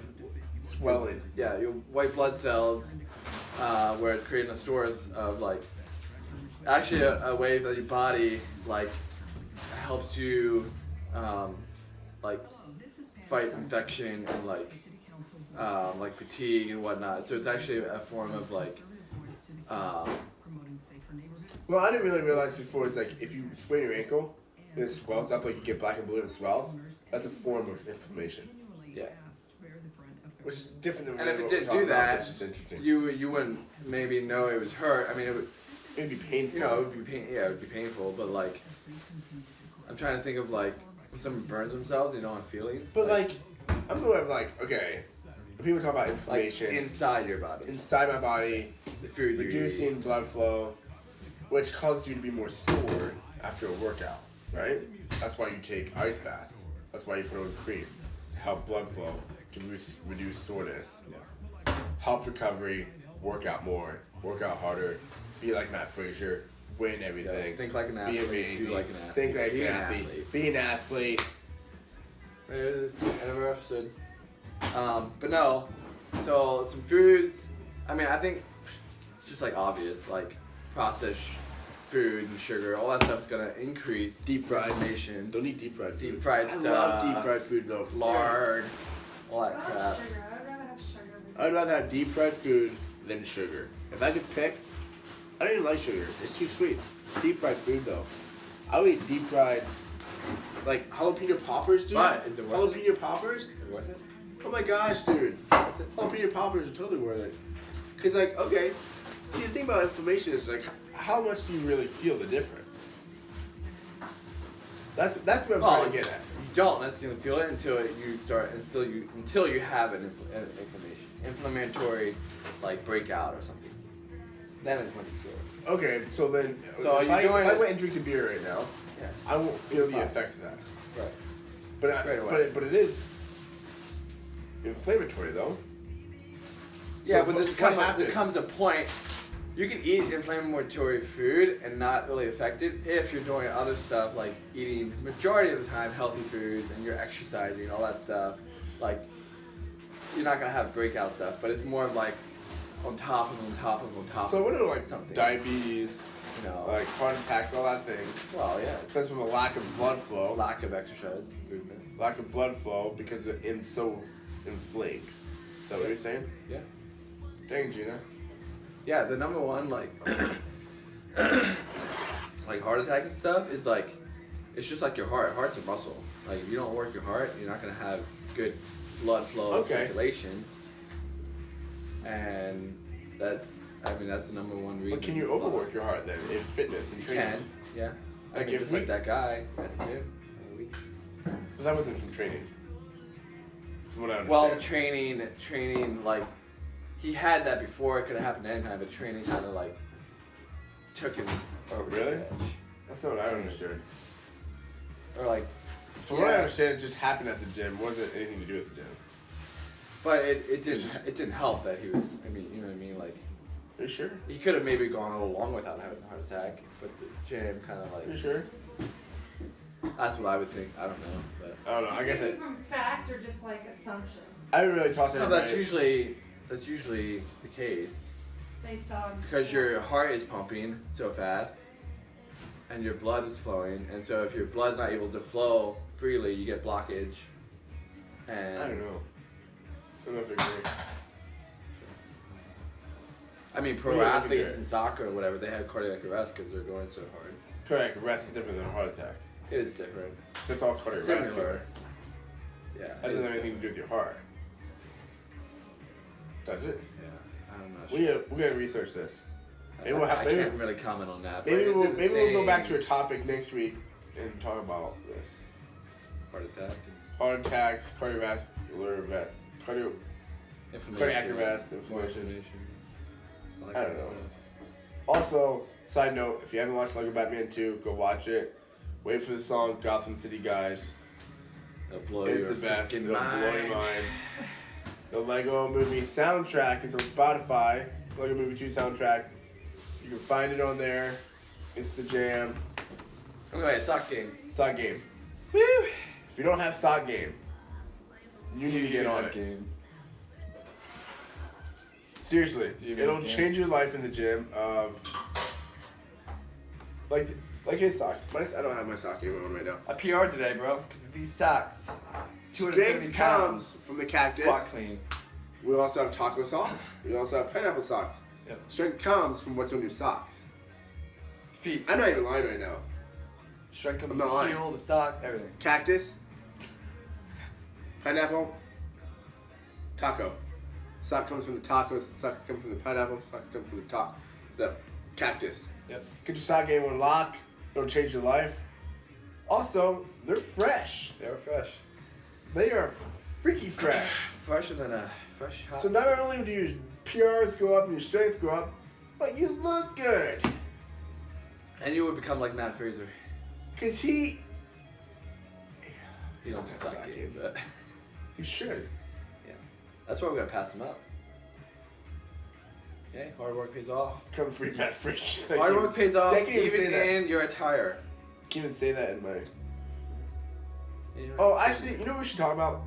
Swelling. yeah, your white blood cells, where it's creating a source of like, actually a way that your body like helps you, like fight infection and like fatigue and whatnot. So it's actually a form of like, Well, I didn't really realize before, it's like if you sprain your ankle and it swells up, like you get black and blue and it swells, that's a form of inflammation. yeah. Which is different than And if it what didn't we're talking do about, that, It's just interesting. You wouldn't maybe know it was hurt. I mean, it would, It'd be painful. you know, it would be it would be painful. But like, I'm trying to think of like when someone burns themselves, they don't have feeling. But like, I'm more of like, okay, when people talk about Like inflammation, inside your body, inside my body, the food you reducing blood flow, which causes you to be more sore after a workout, right? That's why you take ice baths. That's why you put on cream to help blood flow, to reduce soreness, help recovery, work out more, work out harder, be like Matt Frazier, win everything, Yeah, think like an be athlete, amazing, do like an athlete, think like be an an athlete, athlete. be an athlete. There's another episode. But no, so some foods. I mean, I think it's just like obvious, like processed food and sugar, all that stuff's gonna increase Deep fried. inflammation. Don't eat deep fried food. Deep fried I stuff. love deep fried food though. Lard, all I that like crap. sugar. I'd rather I'd rather have deep fried food than sugar. If I could pick, I don't even like sugar. It's too sweet. Deep fried food though. I would eat deep fried, like jalapeno poppers, dude. But is it worth jalapeno poppers? Is it worth it? Oh my gosh, dude. Worth it? Jalapeno poppers are totally worth it. Cause like, okay, see the thing about inflammation is like, how much do you really feel the difference? That's what I'm trying to get at. You don't necessarily feel it until you have an inflammatory like breakout or something. Then it's when you feel it. Okay, so then So if I went and drink a beer right now, Yeah. I won't feel the Fine. effects of that. Right. But Right away. but it is inflammatory though. Yeah, So but what there comes a point. You can eat inflammatory food and not really affect it if you're doing other stuff like eating majority of the time healthy foods and you're exercising, all that stuff. Like you're not gonna have breakout stuff, but it's more of like on top of on top of on top. So of what are like something. diabetes, You know. like heart attacks, all that thing? Well, yeah. That's from a lack of blood flow. Lack of exercise movement. Lack of blood flow because it's so inflamed. Is that what you're saying? Yeah. Dang, Gina. Yeah, the number one like like heart attack and stuff is like it's just like your heart. Heart's a muscle. Like if you don't work your heart, you're not gonna have good blood flow Okay. circulation. And that's the number one reason. But can you overwork your heart then in fitness and You training? can, yeah. Like Like if just we- like that guy at the gym. every week. But that wasn't from training. From what I understand. Well, training like he had that before. It could have happened anytime, but training kind of like took him over the Really? edge. That's not what I understood. Or like, From what I understand, it just happened at the gym. It wasn't anything to do with the gym. but it It's didn't just- it didn't help that he was. I mean, you know what I mean? Like Are you sure? he could have maybe gone a little long without having a heart attack, but the gym kind of Are you like sure? that's what I would think. I don't know, but I don't know. I guess Speaking from fact or just like assumption I haven't really talked to no, anybody. that's usually the case based on because your heart is pumping so fast. And your blood is flowing, and so if your blood's not able to flow freely, you get blockage. And I don't know. I don't know if I agree. I mean, pro What do you think athletes of it? in soccer or whatever, they have cardiac arrest because they're going so hard. Cardiac arrest is different than a heart attack. It is different. So it's all cardiac arrest. Similar. Yeah. That doesn't have anything to do with your heart. Does it? Yeah, I'm not We sure. gotta research this. Maybe we'll I have maybe, can't really comment on that. maybe but we'll it's maybe we'll go back insane. to a topic next week and talk about this. Heart attack. Heart attacks, cardiovascular event, cardiac arrest, inflammation. All I that don't kind of know. stuff. Also, side note, if you haven't watched Lego Batman 2, go watch it. Wait for the song Gotham City Guys. It'll blow It's your the best. freaking It'll blow your mind. mind. The Lego movie soundtrack is on Spotify. Lego Movie 2 soundtrack. You can find it on there. It's the jam. Anyway, sock game. Sock game. Woo! If you don't have sock game, you need to get on it. Game. Seriously, Do you even it'll game? change your life in the gym. Of like his socks. I don't have my sock game on right now. A PR today, bro. 'Cause of these socks. 270 Strength pounds. comes from the cactus. Squat clean. We also have taco socks. We also have pineapple socks. Yep. Strength comes from what's on your socks. Feet. I'm not even lying right now. Strength of I'm the not lying. heel, the sock, everything. Cactus, pineapple, taco. Sock comes from the tacos. Socks come from the pineapple. Socks come from the cactus. Yep. Get your sock game on lock. It'll change your life. Also, they're fresh. They're fresh. They are freaky fresh. Fresher than a fresh hot. So not only do your PRs go up and your strength go up, but you look good. And you would become like Matt Fraser. Cause he You don't just Sock suck game. game, but should. that's why we're gonna pass him up. Okay, hard work pays off. It's coming free Matt Frisch. Hard work pays off, I can't even say even that. in your attire. Can't even say that in my. You know? Oh, actually, you know what we should talk about?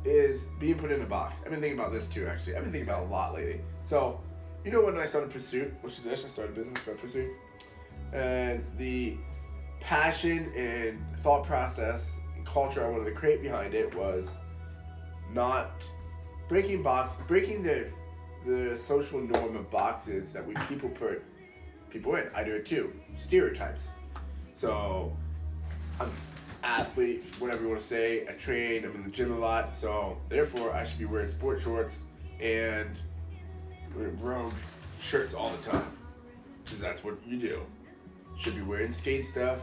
Is being put in a box. I've been thinking about this too, actually. I've been thinking about it a lot lately. So, you know when I started Pursuit, which is this, I started a business called Pursuit, and the passion and thought process and culture I wanted to create behind it was not breaking the social norm of boxes that people put people in. I do it too. Stereotypes. So I'm athlete, whatever you want to say. I train. I'm in the gym a lot. So therefore, I should be wearing sport shorts and rogue shirts all the time, because that's what you do. You should be wearing skate stuff.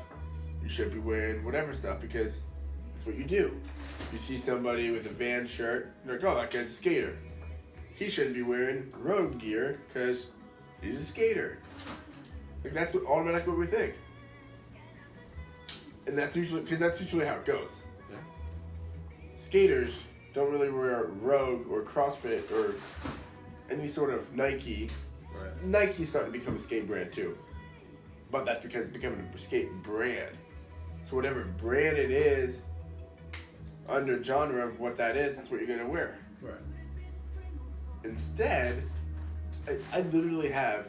You should be wearing whatever stuff, because that's what you do. You see somebody with a Vans shirt, you're like, oh, that guy's a skater. He shouldn't be wearing rogue gear because he's a skater. Like, that's automatically what we think. And that's usually how it goes. Yeah. Skaters don't really wear Rogue or CrossFit or any sort of Nike. Right. Nike's starting to become a skate brand too. But that's because it's becoming a skate brand. So whatever brand it is, under genre of what that is, that's what you're going to wear. Right. Instead, I literally have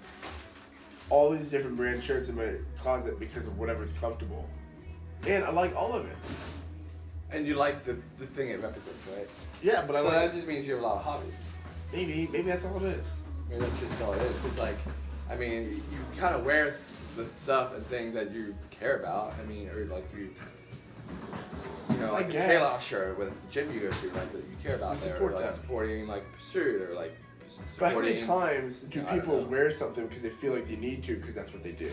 all these different brand shirts in my closet because of whatever's comfortable. And I like all of it. And you like the thing it represents, right? Yeah, but I So like... that just means you have a lot of hobbies. Maybe that's all it is. Maybe that's just all it is. Because, like, I mean, you kind of wear the stuff and things that you care about. I mean, or like you know, like a guess. Taylor shirt with the gym you go to, like that you care about You there, support or like them. supporting like Pursuit, or like But how supporting. many times do I don't people know. wear something because they feel like they need to because that's what they do?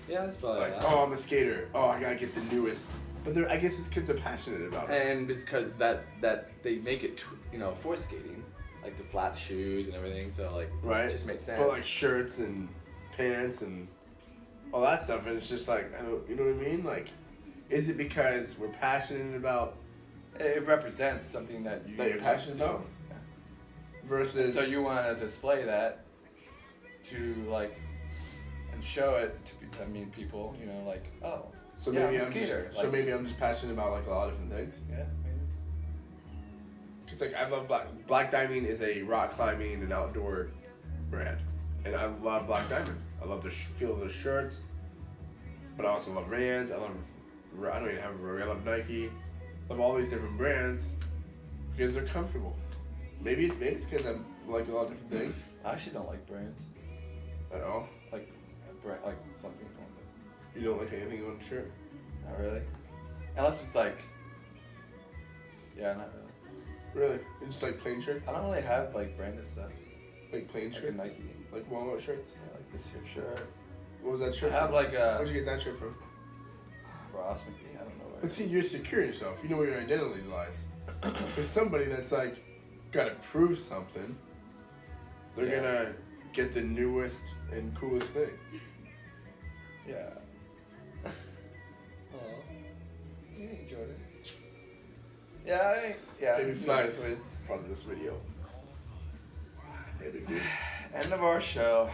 Yeah, that's probably Like, that. oh, I'm a skater. Oh, I gotta get the newest. But I guess it's because they're passionate about it. And it's because that they make it, you know, for skating, like the flat shoes and everything. So like, Right? it just makes sense. But like shirts and pants and all that stuff, and it's just like, you know what I mean? Like, is it because we're passionate about it represents something that you're like to passionate do. about? Yeah. Versus... So you want to display that to like and show it to people, you know, like, oh, So yeah, maybe I'm a I'm skater. just, Like, so maybe I'm just passionate about like a lot of different things. yeah, maybe. Cause like I love Black Diamond is a rock climbing and outdoor brand, and I love Black Diamond. I love the feel of the shirts, but I also love Vans. I don't even have a Rogue. I love Nike. I love all these different brands because they're comfortable. Maybe it's because I like a lot of different things. I actually don't like brands. At all. Like a brand, like something. You don't like anything on the shirt. Not really. Unless it's like, yeah, not really. Really? It's just like plain shirts. I don't really have like branded stuff. Like plain Like a shirts. Nike. Like Walmart shirts. Yeah, like this here shirt. What was that I shirt? have from? like a Where'd you get that shirt from? Ross maybe. I don't know where. But see, you're secure in yourself. You know where your identity lies. There's somebody that's like, gotta prove something. They're Yeah. gonna get the newest and coolest thing. Yeah. Oh, you enjoyed it. Yeah, Baby you know, Flex. anyways. Part of this video. Hey, big dude. End of our show.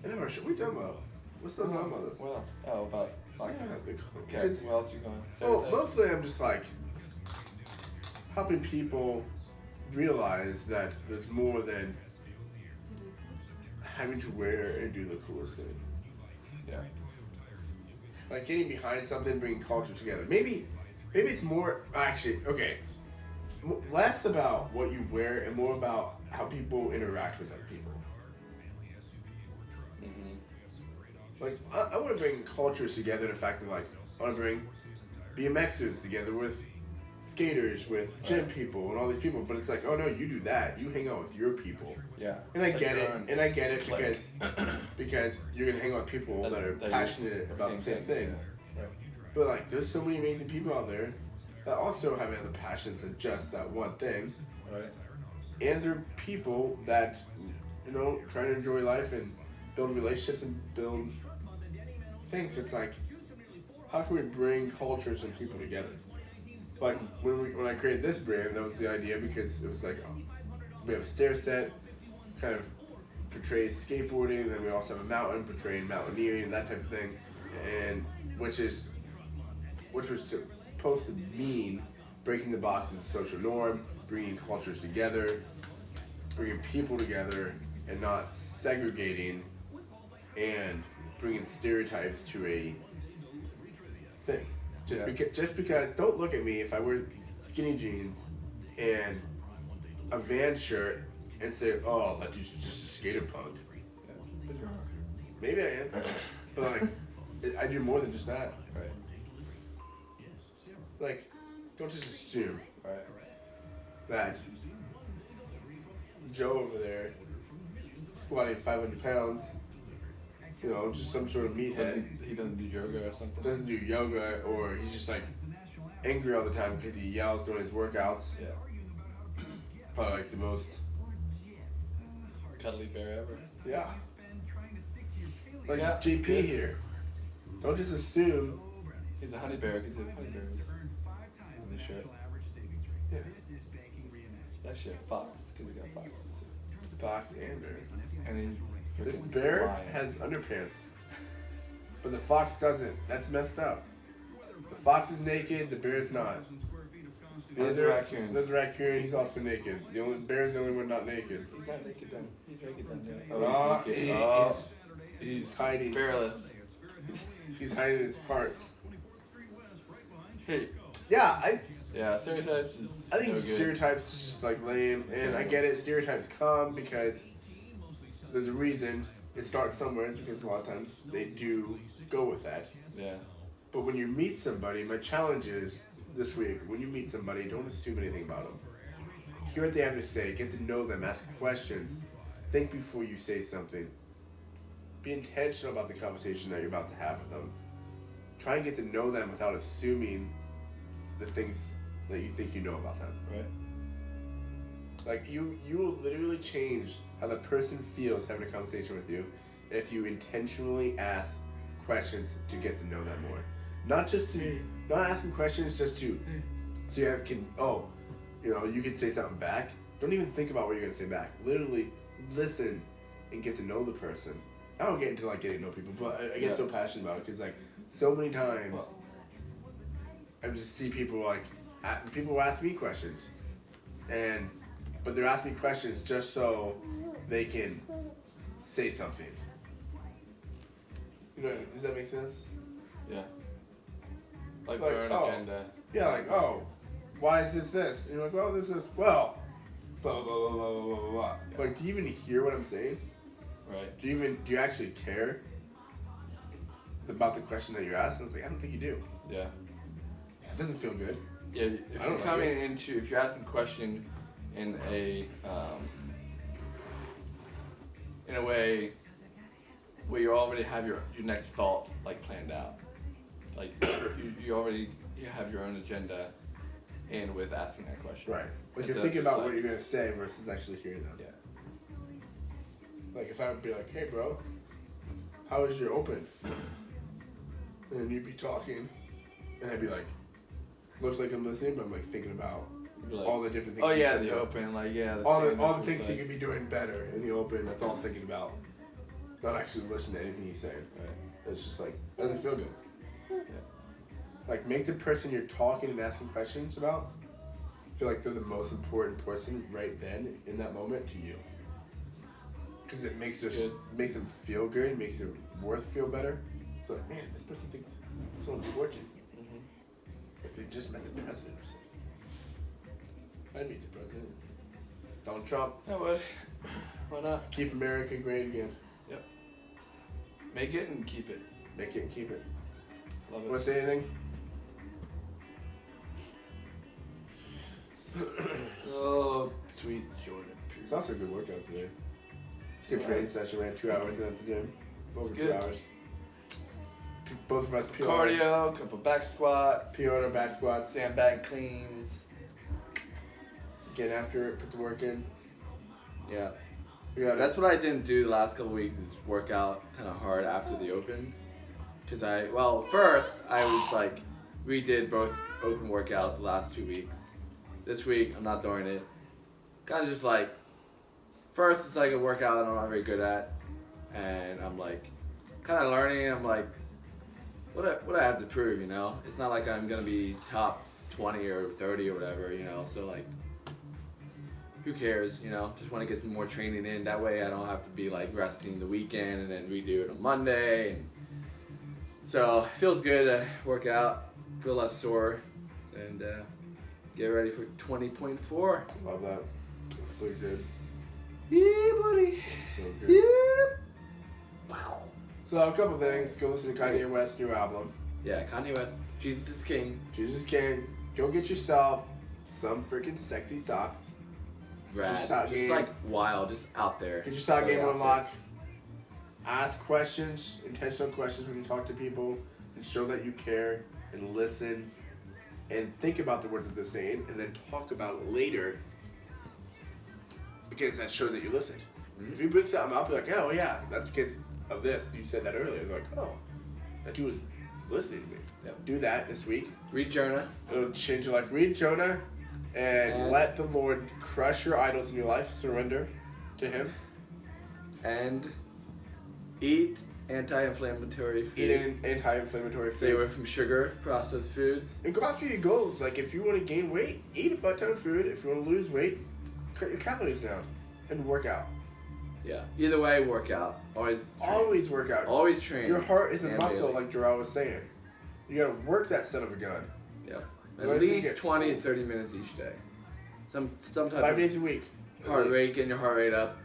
I never should. We talking about? We're still talking about this. What else? Oh, about boxes. Yeah, Okay, because what else are you going? well, mostly I'm just like helping people realize that there's more than having to wear and do the coolest thing. Yeah. Like getting behind something, bringing culture together. Maybe it's more actually okay. Less about what you wear and more about how people interact with other people. Mm-hmm. Like I want to bring cultures together. The fact that like I want to bring BMXers together with skaters, with gym people, and all these people. But it's like, oh no, you do that. You hang out with your people. Yeah. And I It's like get your it. own And I get it clique. because you're gonna hang out with people that are that passionate you're- about the same things. Yeah. Right. But like, there's so many amazing people out there that also have other passions than just that one thing. Right. And they're people that, you know, try to enjoy life and build relationships and build things. So it's like, how can we bring cultures and people together? Like when I created this brand, that was the idea because it was like, we have a stair set, kind of portrays skateboarding, and then we also have a mountain portraying mountaineering and that type of thing, and which was supposed to mean breaking the box of the social norm, bringing cultures together, bringing people together, and not segregating and bringing stereotypes to a thing. Just because, don't look at me if I wear skinny jeans and a Van shirt and say, "Oh, that dude's just a skater punk." Yeah, but you're hard. Maybe I am, but like, I do more than just that. Right. Like, don't just assume Right. that Joe over there squatting 500 pounds, you know, just some sort of meathead, He doesn't do yoga or something. doesn't do yoga, or he's just like angry all the time because he yells during his workouts. Yeah. Probably like the most, Cuddly bear ever. yeah. Like Yeah, it's JP good. here. Don't just assume. He's a honey bear because honey bears in the shirt. Yeah. It's actually a fox because he got foxes. Fox and bear. And he's This freaking bear lion. has underpants, but the fox doesn't. That's messed up. The fox is naked. The bear's not. There's a raccoon. There's a raccoon. He's also naked. The only bear's the only one not naked. He's not naked then. He's naked then. Yeah. No, he's naked. he's hiding. Bearless. He's hiding his parts. Hey. Yeah, Yeah, stereotypes is I think no good. stereotypes is just like lame, and I get it. Stereotypes come because there's a reason. It starts somewhere because a lot of times they do go with that. Yeah. But when you meet somebody, my challenge is this week, when you meet somebody, don't assume anything about them. Hear what they have to say, get to know them, ask questions, think before you say something. Be intentional about the conversation that you're about to have with them. Try and get to know them without assuming the things that you think you know about them. Right. Like you will literally change how the person feels having a conversation with you if you intentionally ask questions to get to know them more. Not asking questions just to so you you can say something back. Don't even think about what you're gonna say back. Literally listen and get to know the person. I don't get into like getting to know people, but I get so passionate about it because like so many times I just see people people ask me questions, but they're asking me questions just so they can say something. You know, does that make sense? Yeah. Like Like, their own oh. agenda. Yeah, like, oh, why is this? And you're like, well, this is, well, blah, blah, blah, blah, blah, blah, blah. Yeah. Like, do you even hear what I'm saying? Right. Do you actually care about the question that you're asking? It's like, I don't think you do. Yeah. It doesn't feel good. Yeah. If I don't you're like coming if you're asking a question in a way where you already have your next thought like planned out, like you already have your own agenda, and with asking that question. Right. Like, Instead you're of thinking just about like- what you're going to say versus actually hearing them. Yeah. Like, if I would be like, hey, bro, how is your open? And then you'd be talking, and I'd be like, look like I'm listening, but I'm like thinking about You'd be like, all the different things. oh you yeah, could the do. open, like yeah. All the standards things is he like- could be doing better in the open. That's all I'm thinking about. Not actually listening to anything he's saying. Right. It's just like doesn't feel good. Yeah. Like make the person you're talking and asking questions about feel like they're the most important person right then in that moment to you. Because it makes them feel good. Makes their worth feel better. It's like, man, this person thinks it's so important. Mhm. If they just met the president or something. I'd meet the president. Donald Trump. I would. Why not? Keep America great again. Yep. Make it and keep it. Make it and keep it. Love it. Want to say anything? Oh, sweet Jordan. It's also a good workout today. It's a good training session. We had 2 hours in at the gym. Over It's 2 good. hours. Both of us Cardio, couple back squats, PR'd our back squats. sandbag cleans. Getting after it. Put the work in. Yeah. We got That's what I didn't do the last couple weeks is work out kind of hard after the open. Because first I was like, we did both open workouts the last 2 weeks. This week I'm not doing it. Kind of just like, first it's like a workout that I'm not very good at. And I'm like, kind of learning. I'm like, what I have to prove, you know? It's not like I'm going to be top 20 or 30 or whatever, you know? So like, who cares, you know? Just want to get some more training in. That way I don't have to be like resting the weekend and then redo it on Monday. And so it feels good to work out, feel less sore, and get ready for 20.4. Love that. So good. Yeah, buddy. So good. Yeah. Wow. So a couple things. Go listen to Kanye West's new album. Yeah, Kanye West, Jesus is King. Jesus King. Go get yourself some freaking sexy socks. Rad. Just sock Just game. like wild, just out there. Get your sock Really game out on there. lock. Ask questions, intentional questions when you talk to people, and show that you care and listen and think about the words that they're saying and then talk about it later because that shows that you listened. Mhm. If you bring something up, you're like, oh yeah, that's because of this. You said that earlier. They're like, oh, that dude was listening to me. Yep. Do that this week. Read Jonah. It'll change your life. Read Jonah and let the Lord crush your idols in your life. Surrender to Him. And eat anti-inflammatory food. Eat an anti-inflammatory Stay away foods. from sugar, processed foods. And go after your goals. Like if you want to gain weight, eat a butt ton of food. If you want to lose weight, cut your calories down and work out. Yeah. Either way, work out. Always train. Always work out. Always train. Your heart is a And muscle, daily. like Jarrell was saying. You gotta work that son of a gun. Yep. Otherwise At you least get 20 to old. 30 minutes each day. Some type 5 of days a week. at heart least. rate, getting your heart rate up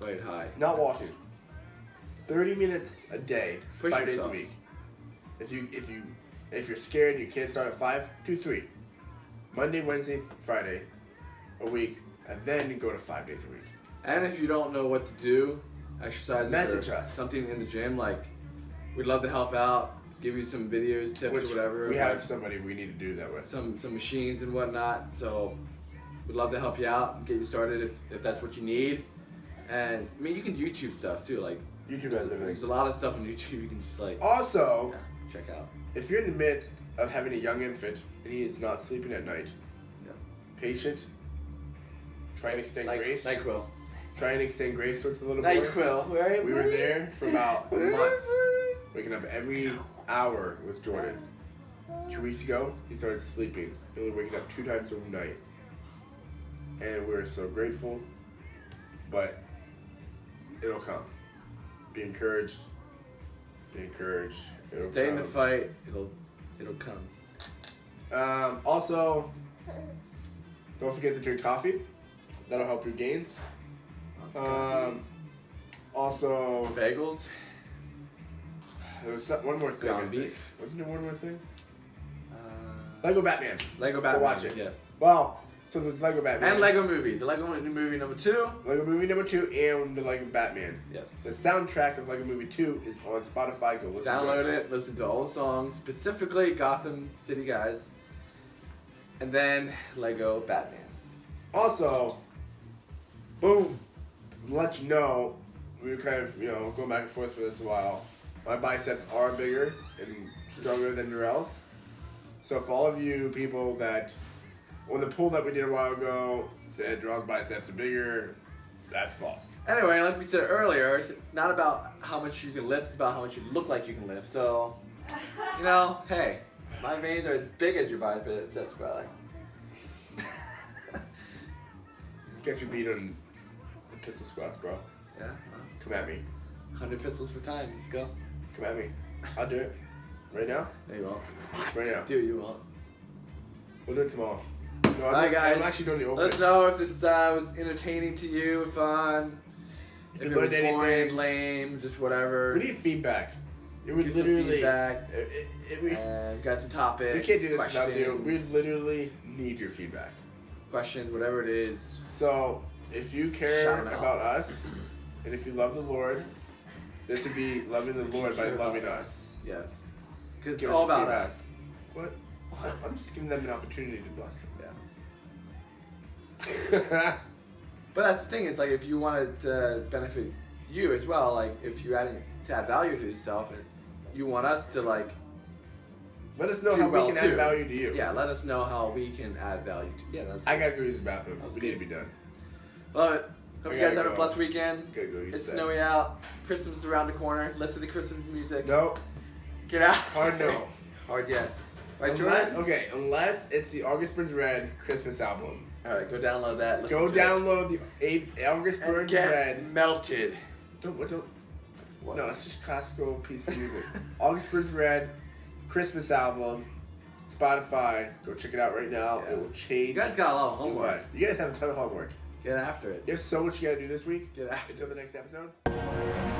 right high. Not walking. 30 minutes a day, Push 5 days a yourself. week. If you're scared and you can't start at 5, do 3. Monday, Wednesday, Friday, a week, and then you go to 5 days a week. And if you don't know what to do, exercises Message or us. something in the gym, like we'd love to help out, give you some videos, tips Which or whatever. we like have somebody we need to do that with. some machines and whatnot. So we'd love to help you out and get you started if that's what you need. And I mean, you can YouTube stuff too. Like YouTube there's, has there's everything. a lot of stuff on YouTube you can just like Also, check out. if you're in the midst of having a young infant and he is not sleeping at night, Yeah. patient, try and extend grace. NyQuil. Try and extend grace towards the little boy. NyQuil, right? We were there for about a month, waking up every hour with Jordan. 2 weeks ago, he started sleeping. He was waking up 2 times a night. And we were so grateful, but it'll come. Be encouraged. Be encouraged. It'll Stay in the come. fight. It'll come. Also, don't forget to drink coffee. That'll help your gains. Also, Bagels. there was one more thing. Ground I think. beef. Wasn't there one more thing? Uh, Lego Batman. Lego Batman. watch it. Yes. Well, so there's Lego Batman. And Lego Movie. The Lego Movie number 2. Lego Movie number 2 and the Lego Batman. Yes. The soundtrack of Lego Movie 2 is on Spotify. Go listen Download to it. Listen to all the songs, specifically Gotham City Guys. And then Lego Batman. Also, Boom. to let you know, we were kind of, going back and forth for this a while. My biceps are bigger and stronger than Darrell's. So for all of you people that, on the poll that we did a while ago, said Darrell's biceps are bigger, that's false. Anyway, like we said earlier, it's not about how much you can lift, it's about how much you look like you can lift. So, hey, my veins are as big as your biceps, probably. Get your beat on the pistol squats, bro. Yeah, Come at me. 100 pistols for time. Let's go. Come at me. I'll do it. Right now? No, you won't. Right now. Do you won't. We'll do it tomorrow. No, Alright, guys. I'm actually doing the Let us opening. know if this was entertaining to you, fun. If If you it was learned anything. boring, lame, just whatever. We need feedback. It would Give some literally. feedback. We Got some topics. can't do this without you. questions, We literally need your feedback. questions, whatever it is. So, if you care Shout 'em out. about us, and if you love the Lord, this would be loving the Lord by Care about loving us. Yes. Because it's Give us all some about feedback. us. What? I'm just giving them an opportunity to bless Yeah. them. But that's the thing. It's like if you wanted to benefit you as well, like if you add value to yourself, and you want us to like Let us know do how well we can too. add value to you. Yeah, let us know how we can add value to. Yeah, that's. I gotta go use the bathroom. That was We good. need to be done. Love it. Hope I you guys gotta have a go. blessed weekend. Gotta go use It's that. snowy out. Christmas is around the corner. Listen to Christmas music. Nope. Get out. Hard no. Hard yes. Right, Unless, Jordan? unless it's the August Burns Red Christmas album. All right, go download that. Listen Go to it. download the August And Burns get Red. melted. Don't. What? No, it's just classical piece of music. August Burns Red Christmas album. Spotify. Go check it out right now. Yeah. It will change You guys got a lot of your homework. life. You guys have a ton of homework. Get after it. You have so much you gotta do this week. Get after it. Until the next episode.